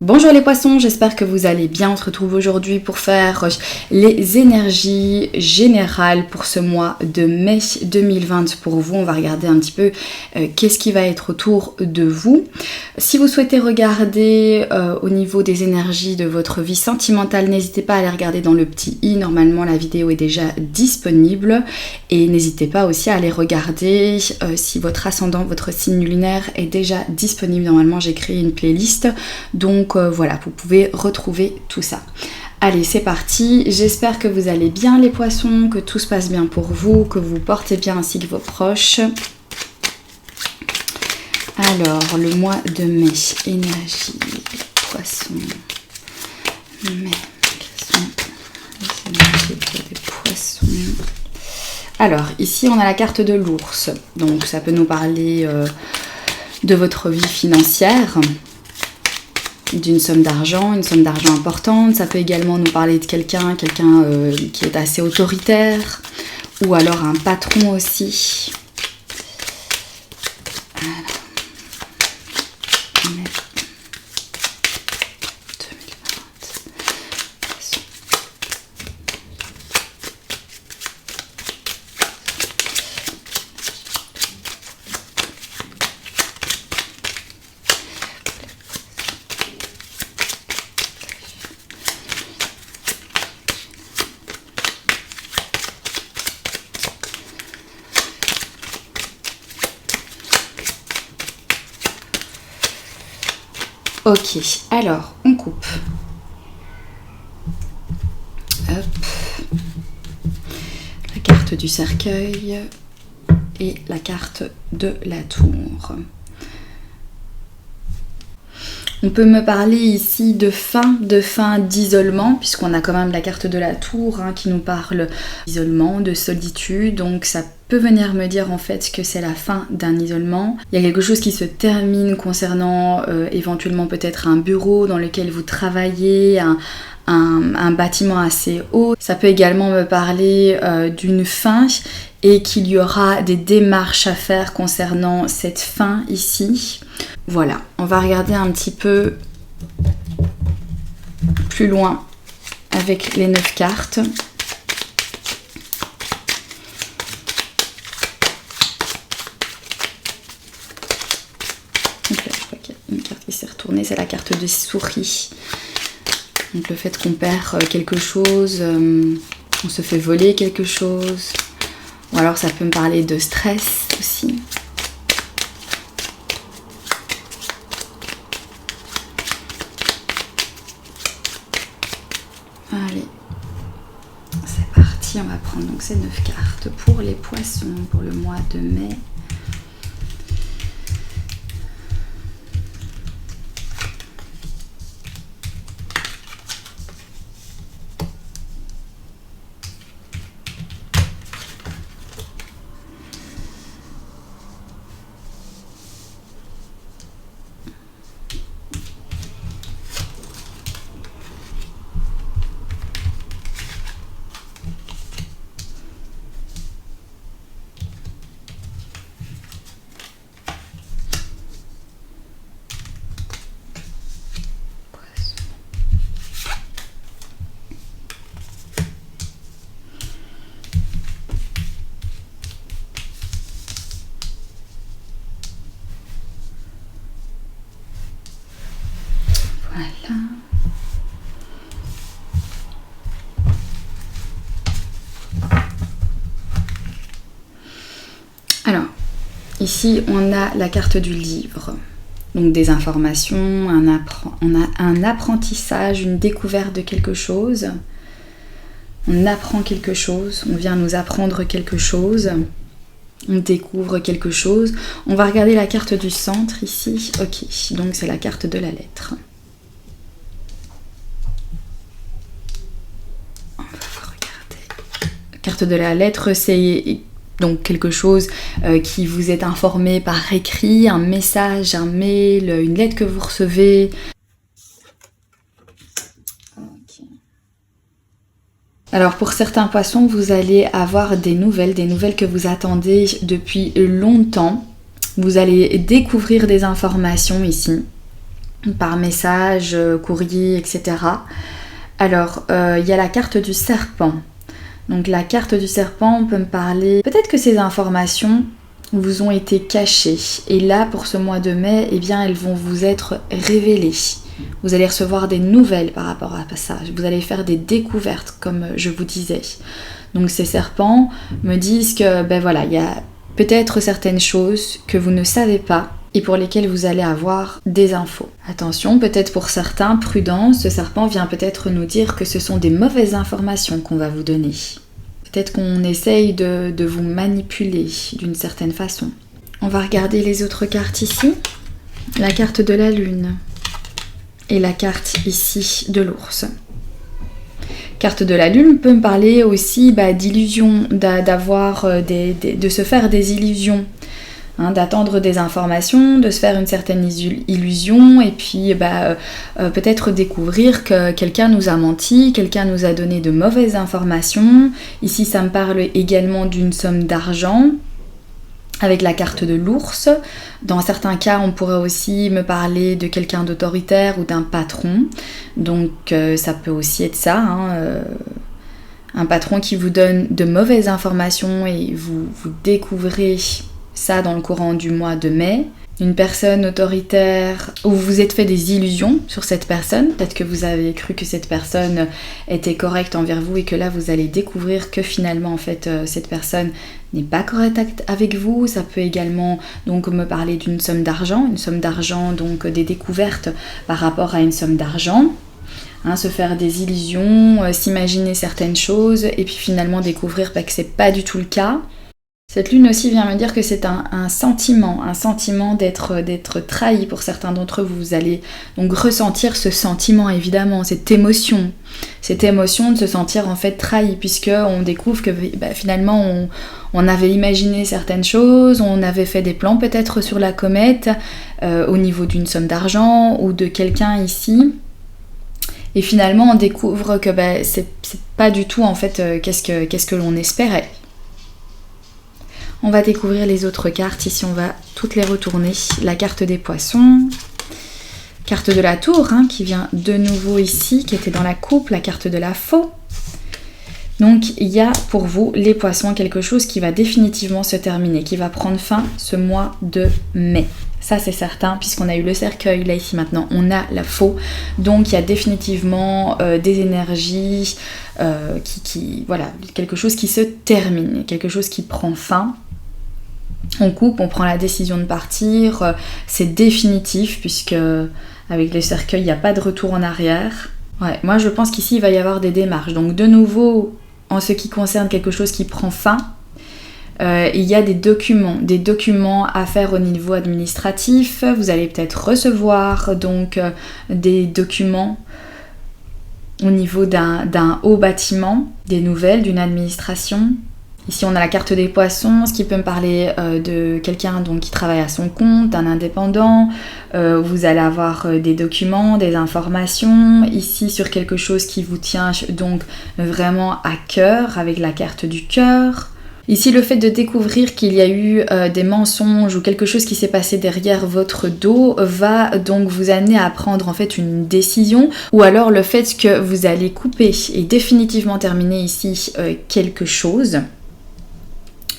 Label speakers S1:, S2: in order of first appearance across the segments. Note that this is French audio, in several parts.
S1: Bonjour les poissons, j'espère que vous allez bien. On se retrouve aujourd'hui pour faire les énergies générales pour ce mois de mai 2020 pour vous. On va regarder un petit peu qu'est-ce qui va être autour de vous. Si vous souhaitez regarder au niveau des énergies de votre vie sentimentale, n'hésitez pas à aller regarder dans le petit i. Normalement la vidéo est déjà disponible. Et n'hésitez pas aussi à aller regarder si votre ascendant, votre signe lunaire est déjà disponible. Normalement j'ai créé une playlist. Donc voilà, vous pouvez retrouver tout ça. Allez, c'est parti. J'espère que vous allez bien les poissons, que tout se passe bien pour vous, que vous portez bien ainsi que vos proches. Alors, le mois de mai, énergie, poissons. Mai, quelles sont les énergies pour les poissons? Alors, ici on a la carte de l'ours. Donc ça peut nous parler de votre vie financière, d'une somme d'argent, une somme d'argent importante. Ça peut également nous parler de quelqu'un qui est assez autoritaire, ou alors un patron aussi. Alors, mai 2020. Ok, alors on coupe. Hop. La carte du cercueil et la carte de la tour. On peut me parler ici de fin d'isolement, puisqu'on a quand même la carte de la tour qui nous parle d'isolement, de solitude. Donc ça peut venir me dire en fait que c'est la fin d'un isolement. Il y a quelque chose qui se termine concernant éventuellement peut-être un bureau dans lequel vous travaillez, un bâtiment assez haut. Ça peut également me parler d'une fin et qu'il y aura des démarches à faire concernant cette fin ici. Voilà, on va regarder un petit peu plus loin avec les 9 cartes. Donc là, je crois qu'il y a une carte qui s'est retournée, c'est la carte des souris. Donc le fait qu'on perd quelque chose, on se fait voler quelque chose, ou alors ça peut me parler de stress aussi. Allez, c'est parti, on va prendre donc ces 9 cartes pour les poissons pour le mois de mai. Voilà. Alors, ici on a la carte du livre. Donc des informations, on a un apprentissage, une découverte de quelque chose. On apprend quelque chose, on vient nous apprendre quelque chose. On découvre quelque chose. On va regarder la carte du centre ici. Ok, donc c'est la carte de la lettre. On va regarder. La carte de la lettre, c'est donc quelque chose qui vous est informé par écrit, un message, un mail, une lettre que vous recevez. Alors pour certains poissons, vous allez avoir des nouvelles que vous attendez depuis longtemps. Vous allez découvrir des informations ici. par message, courrier, etc. Alors, il y a la carte du serpent. Donc la carte du serpent peut me parler... Peut-être que ces informations vous ont été cachées. Et là, pour ce mois de mai, eh bien, elles vont vous être révélées. Vous allez recevoir des nouvelles par rapport à ça. Vous allez faire des découvertes, comme je vous disais. Donc ces serpents me disent que, ben voilà, il y a peut-être certaines choses que vous ne savez pas et pour lesquelles vous allez avoir des infos. Attention, peut-être pour certains, prudence, ce serpent vient peut-être nous dire que ce sont des mauvaises informations qu'on va vous donner. Peut-être qu'on essaye de vous manipuler d'une certaine façon. On va regarder les autres cartes ici. La carte de la lune et la carte ici de l'ours. Carte de la lune peut me parler aussi d'illusions, de se faire des illusions. D'attendre des informations, de se faire une certaine illusion et puis peut-être découvrir que quelqu'un nous a menti, quelqu'un nous a donné de mauvaises informations. Ici, ça me parle également d'une somme d'argent avec la carte de l'ours. Dans certains cas, on pourrait aussi me parler de quelqu'un d'autoritaire ou d'un patron. Donc ça peut aussi être ça, un patron qui vous donne de mauvaises informations et vous découvrez ça dans le courant du mois de mai. Une personne autoritaire où vous vous êtes fait des illusions sur cette personne. Peut-être que vous avez cru que cette personne était correcte envers vous et que là vous allez découvrir que finalement en fait cette personne n'est pas correcte avec vous. Ça peut également donc me parler d'une somme d'argent, donc des découvertes par rapport à une somme d'argent. Se faire des illusions, s'imaginer certaines choses et puis finalement découvrir que c'est pas du tout le cas. Cette lune aussi vient me dire que c'est un sentiment d'être trahi pour certains d'entre vous. Vous allez donc ressentir ce sentiment évidemment, cette émotion de se sentir en fait trahi puisque on découvre que finalement on avait imaginé certaines choses, on avait fait des plans peut-être sur la comète au niveau d'une somme d'argent ou de quelqu'un ici. Et finalement on découvre que c'est pas du tout en fait qu'est-ce que l'on espérait. On va découvrir les autres cartes. Ici, on va toutes les retourner. La carte des poissons. Carte de la tour, qui vient de nouveau ici, qui était dans la coupe. La carte de la faux. Donc, il y a pour vous, les poissons, quelque chose qui va définitivement se terminer, qui va prendre fin ce mois de mai. Ça, c'est certain, puisqu'on a eu le cercueil. Là, ici, maintenant, on a la faux. Donc, il y a définitivement des énergies, voilà, quelque chose qui se termine, quelque chose qui prend fin. On coupe, on prend la décision de partir, c'est définitif puisque avec les cercueils, il n'y a pas de retour en arrière. Ouais, moi je pense qu'ici il va y avoir des démarches. Donc de nouveau, en ce qui concerne quelque chose qui prend fin, il y a des documents à faire au niveau administratif. Vous allez peut-être recevoir donc des documents au niveau d'un haut bâtiment, des nouvelles d'une administration. Ici, on a la carte des poissons, ce qui peut me parler de quelqu'un donc, qui travaille à son compte, d'un indépendant. Vous allez avoir des documents, des informations. Ici, sur quelque chose qui vous tient donc vraiment à cœur, avec la carte du cœur. Ici, le fait de découvrir qu'il y a eu des mensonges ou quelque chose qui s'est passé derrière votre dos va donc vous amener à prendre en fait une décision, ou alors le fait que vous allez couper et définitivement terminer ici quelque chose.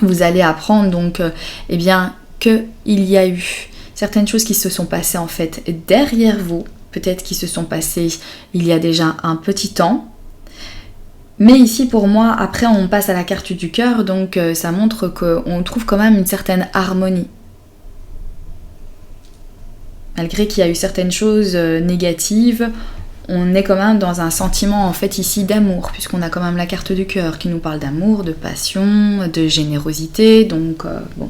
S1: Vous allez apprendre donc qu'il y a eu certaines choses qui se sont passées en fait derrière vous, peut-être qui se sont passées il y a déjà un petit temps. Mais ici pour moi, après on passe à la carte du cœur, donc ça montre qu'on trouve quand même une certaine harmonie. Malgré qu'il y a eu certaines choses négatives, on est quand même dans un sentiment en fait ici d'amour, puisqu'on a quand même la carte du cœur qui nous parle d'amour, de passion, de générosité, donc bon,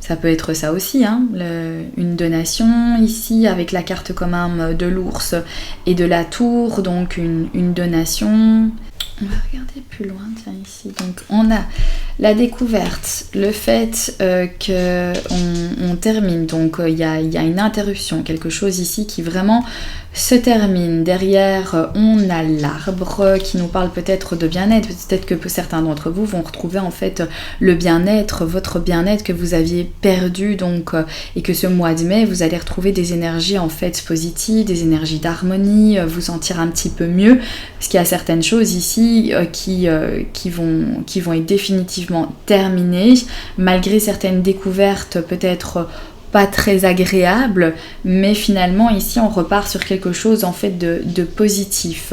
S1: ça peut être ça aussi, une donation ici avec la carte quand même de l'ours et de la tour, donc une donation. On va regarder plus loin, tiens ici. Donc on a la découverte, le fait qu'on termine, donc il y a une interruption, quelque chose ici qui vraiment se termine. Derrière, on a l'arbre qui nous parle peut-être de bien-être. Peut-être que certains d'entre vous vont retrouver en fait le bien-être, votre bien-être que vous aviez perdu, donc et que ce mois de mai, vous allez retrouver des énergies en fait positives, des énergies d'harmonie, vous sentir un petit peu mieux. Parce qu'il y a certaines choses ici qui vont être définitivement terminées, malgré certaines découvertes peut-être pas très agréable, mais finalement ici on repart sur quelque chose en fait de positif.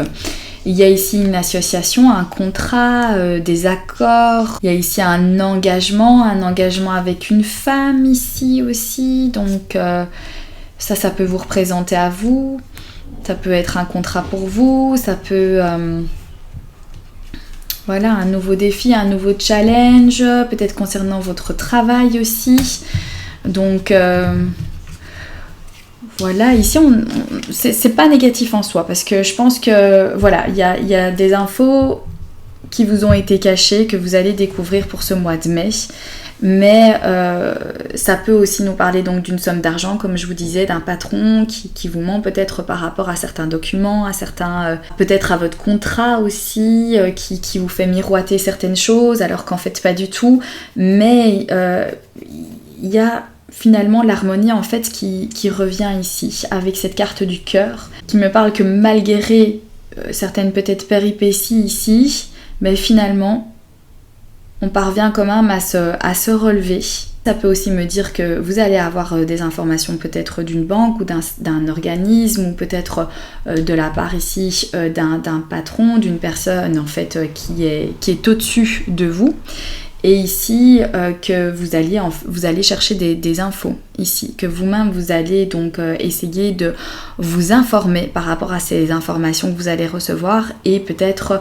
S1: Il y a ici une association, un contrat, des accords, il y a ici un engagement avec une femme ici aussi, donc ça peut vous représenter à vous, ça peut être un contrat pour vous, ça peut... voilà, un nouveau défi, un nouveau challenge, peut-être concernant votre travail aussi. Donc voilà, ici c'est pas négatif en soi parce que je pense que voilà, il y a des infos qui vous ont été cachées, que vous allez découvrir pour ce mois de mai. Mais ça peut aussi nous parler donc d'une somme d'argent, comme je vous disais, d'un patron qui vous ment peut-être par rapport à certains documents, à certains, peut-être à votre contrat aussi, qui vous fait miroiter certaines choses alors qu'en fait pas du tout. Mais il y a finalement l'harmonie en fait qui revient ici avec cette carte du cœur qui me parle que malgré certaines peut-être péripéties ici, mais finalement on parvient quand même à se relever. Ça peut aussi me dire que vous allez avoir des informations peut-être d'une banque ou d'un organisme ou peut-être de la part ici d'un patron, d'une personne en fait qui est au-dessus de vous. Et ici, que vous allez chercher des infos ici, que vous-même vous allez donc essayer de vous informer par rapport à ces informations que vous allez recevoir et peut-être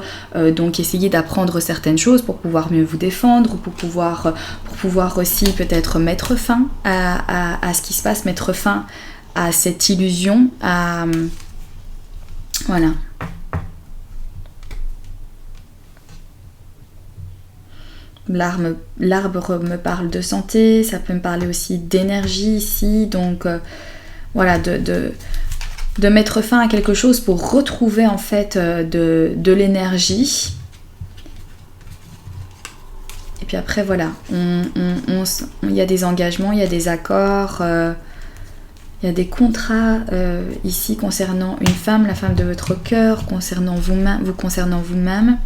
S1: donc essayer d'apprendre certaines choses pour pouvoir mieux vous défendre, pour pouvoir aussi peut-être mettre fin à ce qui se passe, mettre fin à cette illusion, voilà. L'arbre me parle de santé, ça peut me parler aussi d'énergie ici, donc voilà, de mettre fin à quelque chose pour retrouver en fait de l'énergie. Et puis après voilà, il y a des engagements, il y a des accords, il y a des contrats ici concernant une femme, la femme de votre cœur, concernant vous-même.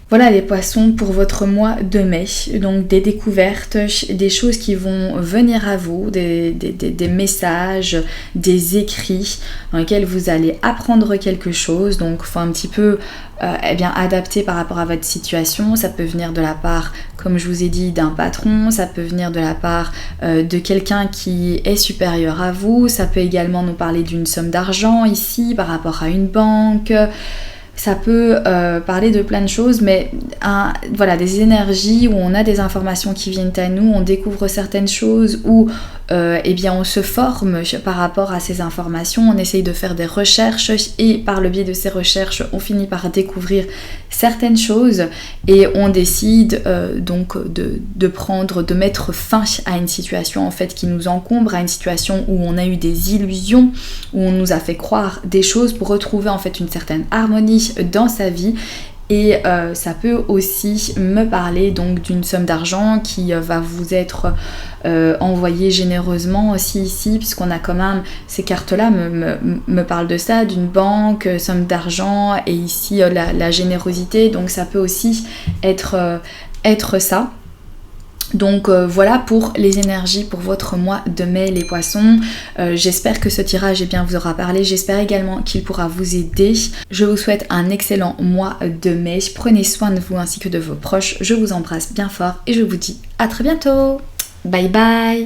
S1: Voilà les poissons pour votre mois de mai, donc des découvertes, des choses qui vont venir à vous, des messages, des écrits dans lesquels vous allez apprendre quelque chose, donc il faut un petit peu adapter par rapport à votre situation. Ça peut venir de la part, comme je vous ai dit, d'un patron, ça peut venir de la part de quelqu'un qui est supérieur à vous, ça peut également nous parler d'une somme d'argent ici par rapport à une banque. Ça peut parler de plein de choses, mais voilà, des énergies où on a des informations qui viennent à nous, on découvre certaines choses, où on se forme par rapport à ces informations, on essaye de faire des recherches et par le biais de ces recherches, on finit par découvrir certaines choses et on décide donc de mettre fin à une situation en fait qui nous encombre, à une situation où on a eu des illusions, où on nous a fait croire des choses pour retrouver en fait une certaine harmonie dans sa vie. Et ça peut aussi me parler donc d'une somme d'argent qui va vous être envoyée généreusement aussi ici, puisqu'on a quand même ces cartes-là me parlent de ça, d'une banque, somme d'argent, et ici la générosité, donc ça peut aussi être ça. Donc voilà pour les énergies pour votre mois de mai les poissons. J'espère que ce tirage vous aura parlé, j'espère également qu'il pourra vous aider. Je vous souhaite un excellent mois de mai, prenez soin de vous ainsi que de vos proches, je vous embrasse bien fort et je vous dis à très bientôt. Bye bye.